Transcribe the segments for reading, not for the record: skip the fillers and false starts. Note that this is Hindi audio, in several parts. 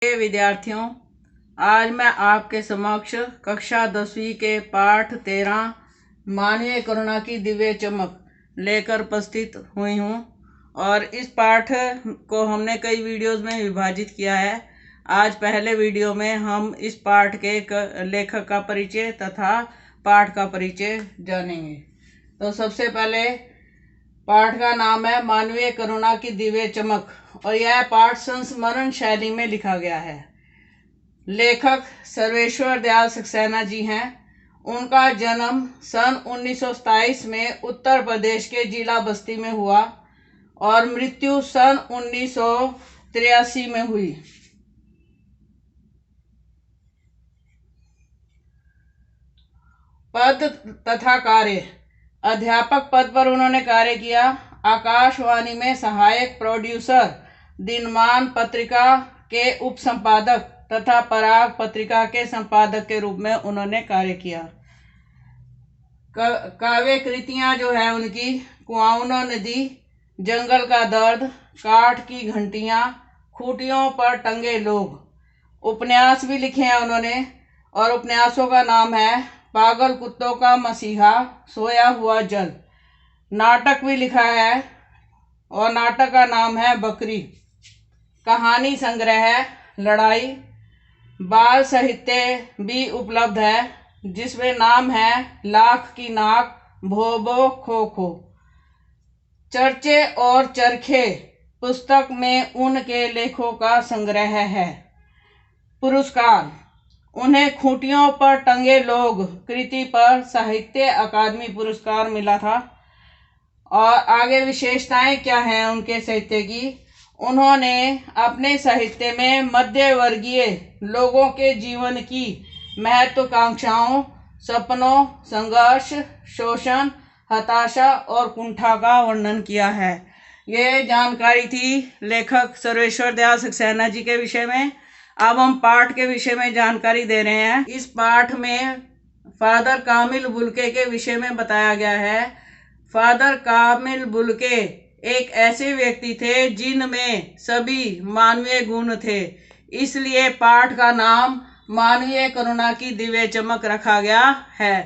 विद्यार्थियों, आज मैं आपके समक्ष कक्षा 10वीं के पाठ 13 मानवीय करुणा की दिव्य चमक लेकर उपस्थित हुई हूँ। और इस पाठ को हमने कई वीडियोस में विभाजित किया है। आज पहले वीडियो में हम इस पाठ के लेखक का परिचय तथा पाठ का परिचय जानेंगे। तो सबसे पहले पाठ का नाम है मानवीय करुणा की दिव्य चमक और यह पाठ संस्मरण शैली में लिखा गया है। लेखक सर्वेश्वर दयाल सक्सेना जी हैं। उनका जन्म सन 1927 में उत्तर प्रदेश के जिला बस्ती में हुआ और मृत्यु सन 1983 में हुई। पद तथा कार्य: अध्यापक पद पर उन्होंने कार्य किया। आकाशवाणी में सहायक प्रोड्यूसर, दिनमान पत्रिका के उप संपादक तथा पराग पत्रिका के संपादक के रूप में उन्होंने कार्य किया। काव्य कृतियां जो है उनकी कुआनो नदी, जंगल का दर्द, काठ की घंटियां, खूंटियों पर टंगे लोग। उपन्यास भी लिखे हैं उन्होंने और उपन्यासों का नाम है पागल कुत्तों का मसीहा, सोया हुआ जल। नाटक भी लिखा है और नाटक का नाम है बकरी। कहानी संग्रह लड़ाई। बाल साहित्य भी उपलब्ध है जिसमें नाम है लाख की नाक, भोबो, खो खो। चर्चे और चरखे पुस्तक में उनके लेखों का संग्रह है। पुरस्कार: उन्हें खूंटियों पर टंगे लोग कृति पर साहित्य अकादमी पुरस्कार मिला था। और आगे विशेषताएं क्या हैं उनके साहित्य की? उन्होंने अपने साहित्य में मध्य वर्गीय लोगों के जीवन की महत्वाकांक्षाओं, सपनों, संघर्ष, शोषण, हताशा और कुंठा का वर्णन किया है। ये जानकारी थी लेखक सर्वेश्वर दयाल सक्सेना जी के विषय में। अब हम पाठ के विषय में जानकारी दे रहे हैं। इस पाठ में फादर कामिल बुल्के के विषय में बताया गया है। फादर कामिल बुल्के एक ऐसे व्यक्ति थे जिनमें सभी मानवीय गुण थे, इसलिए पाठ का नाम मानवीय करुणा की दिव्य चमक रखा गया है।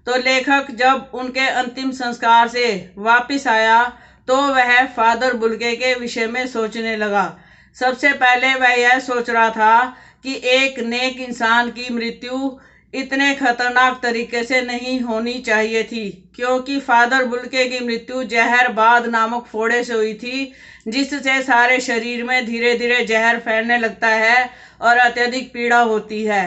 तो लेखक जब उनके अंतिम संस्कार से वापस आया तो वह फादर बुल्के के विषय में सोचने लगा। सबसे पहले वह यह सोच रहा था कि एक नेक इंसान की मृत्यु इतने खतरनाक तरीके से नहीं होनी चाहिए थी, क्योंकि फादर बुल्के की मृत्यु जहरबाद नामक फोड़े से हुई थी, जिससे सारे शरीर में धीरे धीरे जहर फैलने लगता है और अत्यधिक पीड़ा होती है।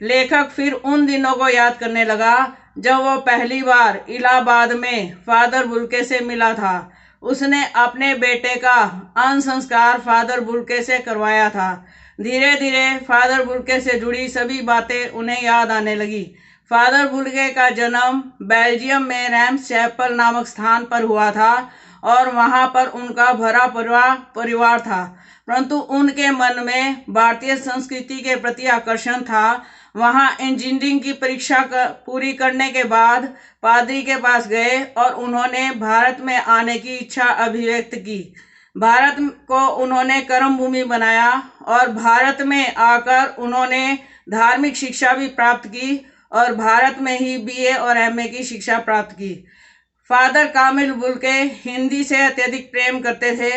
लेखक फिर उन दिनों को याद करने लगा जब वो पहली बार इलाहाबाद में फादर बुल्के से मिला था। उसने अपने बेटे का अंतिम संस्कार फादर बुल्के से करवाया था। धीरे धीरे फादर बुल्के से जुड़ी सभी बातें उन्हें याद आने लगी। फादर बुल्के का जन्म बेल्जियम में रैम्स चैपल नामक स्थान पर हुआ था और वहां पर उनका भरा परिवार था, परंतु उनके मन में भारतीय संस्कृति के प्रति आकर्षण था। वहां इंजीनियरिंग की परीक्षा पूरी करने के बाद पादरी के पास गए और उन्होंने भारत में आने की इच्छा अभिव्यक्त की। भारत को उन्होंने कर्म भूमि बनाया और भारत में आकर उन्होंने धार्मिक शिक्षा भी प्राप्त की और भारत में ही बीए और एमए की शिक्षा प्राप्त की। फादर कामिल बुल्के हिंदी से अत्यधिक प्रेम करते थे।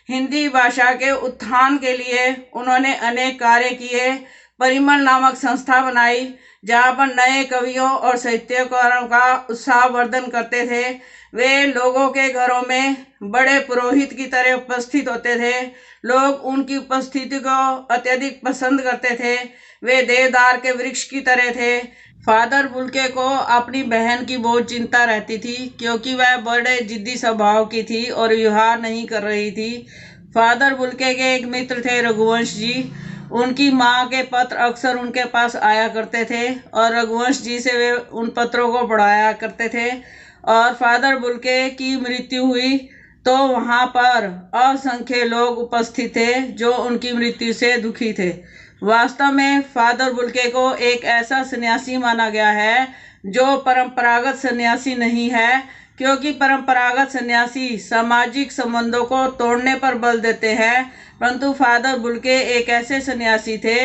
हिंदी भाषा के उत्थान के लिए उन्होंने अनेक कार्य किए। परिमल नामक संस्था बनाई जहाँ पर नए कवियों और साहित्यकारों का उत्साहवर्धन करते थे। वे लोगों के घरों में बड़े पुरोहित की तरह उपस्थित होते थे। लोग उनकी उपस्थिति को अत्यधिक पसंद करते थे। वे देवदार के वृक्ष की तरह थे। फादर बुल्के को अपनी बहन की बहुत चिंता रहती थी, क्योंकि वह बड़े जिद्दी स्वभाव की थी और विवाह नहीं कर रही थी। फादर बुल्के के एक मित्र थे रघुवंश जी। उनकी माँ के पत्र अक्सर उनके पास आया करते थे और रघुवंश जी से वे उन पत्रों को पढ़ाया करते थे। और फादर बुल्के की मृत्यु हुई तो वहाँ पर असंख्य लोग उपस्थित थे जो उनकी मृत्यु से दुखी थे। वास्तव में फादर बुल्के को एक ऐसा सन्यासी माना गया है जो परंपरागत सन्यासी नहीं है, क्योंकि परंपरागत सन्यासी सामाजिक संबंधों को तोड़ने पर बल देते हैं, परंतु फादर बुल्के एक ऐसे सन्यासी थे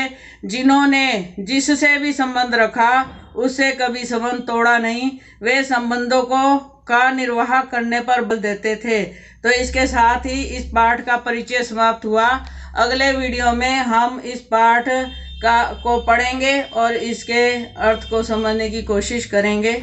जिन्होंने जिससे भी संबंध रखा उससे कभी संबंध तोड़ा नहीं। वे संबंधों का निर्वाह करने पर बल देते थे। तो इसके साथ ही इस पाठ का परिचय समाप्त हुआ। अगले वीडियो में हम इस पाठ को पढ़ेंगे और इसके अर्थ को समझने की कोशिश करेंगे।